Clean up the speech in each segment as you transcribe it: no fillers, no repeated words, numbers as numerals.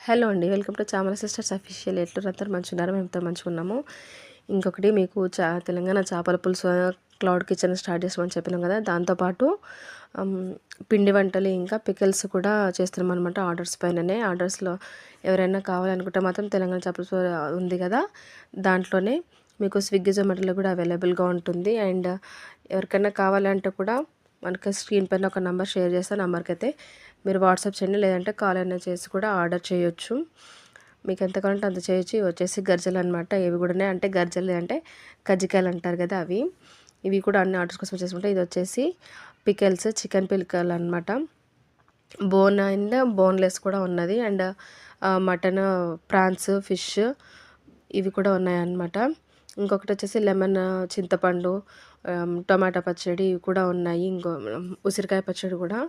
Hello అండి, welcome to Chamala sisters official. ఎట్లున్నారు? మంచిగున్నారా? మేమంతా మంచిగున్నాము. ఇంకొకటి మీకు తెలంగాణ చేపల పులుసు క్లౌడ్ కిచెన్ స్టార్ట్ చేస్తామని చెప్పినాం కదా. దాంతోపాటు పిండి వంటలు ఇంకా పికిల్స్ కూడా చేస్తున్నాం అనమాట. ఆర్డర్స్ పైననే. ఆర్డర్స్లో ఎవరైనా కావాలనుకుంటే మాత్రం తెలంగాణ చేపల పులుసు ఉంది కదా, దాంట్లోనే మీకు స్విగ్గీ జొమాటోలో కూడా అవైలబుల్గా ఉంటుంది. అండ్ ఎవరికైనా కావాలంటే కూడా మనకి స్క్రీన్ పైన ఒక నెంబర్ షేర్ చేస్తాను. నెంబర్కి అయితే మీరు వాట్సాప్ చేయండి, లేదంటే కాల్ అయినా చేసి కూడా ఆర్డర్ చేయొచ్చు. మీకు ఎంత కావాలంటే అంత చేయొచ్చు. ఇవి వచ్చేసి గర్జలు అనమాట. ఇవి కూడా అంటే గర్జలు అంటే కజ్జికాయలు అంటారు కదా, అవి. ఇవి కూడా అన్ని ఆర్డర్స్ కోసం చేసుకుంటే. ఇది వచ్చేసి పికెల్స్, చికెన్ పికల్ అనమాట. బోన్ అండ్ బోన్లెస్ కూడా ఉన్నది. అండ్ మటన్, ప్రాన్స్, ఫిష్ ఇవి కూడా ఉన్నాయన్నమాట. ఇంకొకటి వచ్చేసి లెమన్, చింతపండు, టమాటా పచ్చడి ఇవి కూడా ఉన్నాయి. ఉసిరికాయ పచ్చడి కూడా.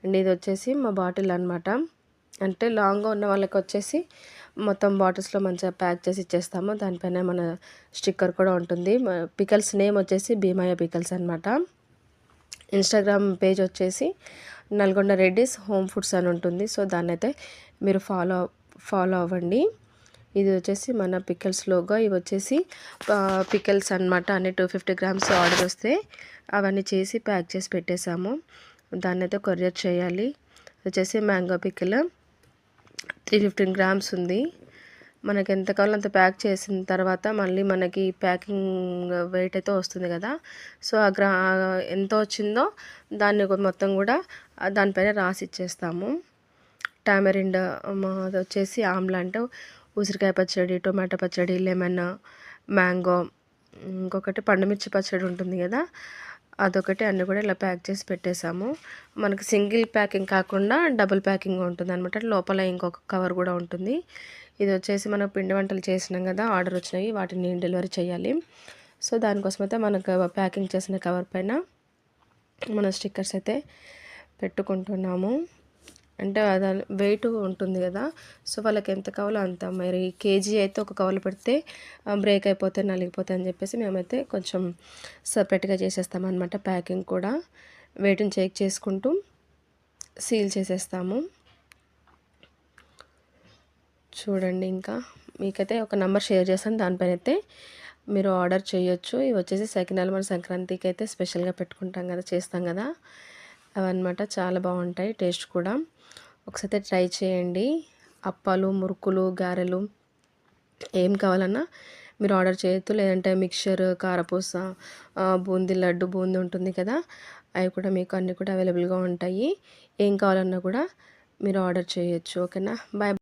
అండ్ ఇది వచ్చేసి మా బాటిల్ అనమాట. అంటే లాంగ్గా ఉన్న వాళ్ళకి వచ్చేసి మొత్తం బాటిల్స్లో మంచిగా ప్యాక్ చేసి ఇచ్చేస్తాము. దానిపైన మన స్టిక్కర్ కూడా ఉంటుంది. పికల్స్ నేమ్ వచ్చేసి భీమయ్య పికల్స్ అనమాట. ఇన్స్టాగ్రామ్ పేజ్ వచ్చేసి నల్గొండ రెడ్డిస్ హోమ్ ఫుడ్స్ అని ఉంటుంది. సో దాన్ని అయితే మీరు ఫాలో అవ్వండి. ఇది వచ్చేసి మన పికిల్స్ లోగో. ఇవి వచ్చేసి పికిల్స్ అనమాట. అన్ని 250 గ్రామ్స్ ఆర్డర్ వస్తే అవన్నీ చేసి ప్యాక్ చేసి పెట్టేశాము. దాన్ని అయితే కొరియర్ చేయాలి. వచ్చేసి మ్యాంగో పికిల్ 315 గ్రామ్స్ ఉంది. మనకి ఎంత కావాలో అంత ప్యాక్ చేసిన తర్వాత మళ్ళీ మనకి ప్యాకింగ్ వెయిట్ అయితే వస్తుంది కదా. సో ఎంత వచ్చిందో దాన్ని మొత్తం కూడా దానిపైన రాసి ఇచ్చేస్తాము. టామరిండ్ అది వచ్చేసి ఆమ్లా అంటే ఉసిరికాయ పచ్చడి, టొమాటో పచ్చడి, లెమన్, మ్యాంగో, ఇంకొకటి పండుమిర్చి పచ్చడి ఉంటుంది కదా, అదొకటి. అన్నీ కూడా ఇలా ప్యాక్ చేసి పెట్టేశాము. మనకి సింగిల్ ప్యాకింగ్ కాకుండా డబుల్ ప్యాకింగ్ ఉంటుంది అనమాట. లోపల ఇంకొక కవర్ కూడా ఉంటుంది. ఇది వచ్చేసి మనం పిండి వంటలు చేసినాం కదా, ఆర్డర్ వచ్చినాయి, వాటిని డెలివరీ చేయాలి. సో దానికోసం అయితే మనకు ప్యాకింగ్ చేసిన కవర్ పైన మన స్టిక్కర్స్ అయితే పెట్టుకుంటున్నాము. అంటే అది వెయిట్ ఉంటుంది కదా, సో వాళ్ళకి ఎంత కావాలో అంత. మరి కేజీ అయితే ఒక కవర్లో పెడితే బ్రేక్ అయిపోతే నలిగిపోతాయి అని చెప్పేసి మేమైతే కొంచెం సపరేట్గా చేసేస్తామన్నమాట. ప్యాకింగ్ కూడా వెయిట్ని చెక్ చేసుకుంటూ సీల్ చేసేస్తాము. చూడండి, ఇంకా మీకైతే ఒక నెంబర్ షేర్ చేస్తాను, దానిపైన అయితే మీరు ఆర్డర్ చేయొచ్చు. ఇవి వచ్చేసి సకినాలు మన సంక్రాంతికి అయితే స్పెషల్గా పెట్టుకుంటాం కదా, చేస్తాం కదా, అవన్నమాట. చాలా బాగుంటాయి, టేస్ట్ కూడా. ఒకసారి ట్రై చేయండి. అప్పాలు, మురుకులు, గారెలు ఏం కావాలన్నా మీరు ఆర్డర్ చేయొచ్చు. లేదంటే మిక్చర్, కారపూస, బూందీ లడ్డు, బూందీ ఉంటుంది కదా, అవి కూడా మీకు అన్నీ కూడా అవైలబుల్గా ఉంటాయి. ఏం కావాలన్నా కూడా మీరు ఆర్డర్ చేయొచ్చు. ఓకేనా? బాయ్.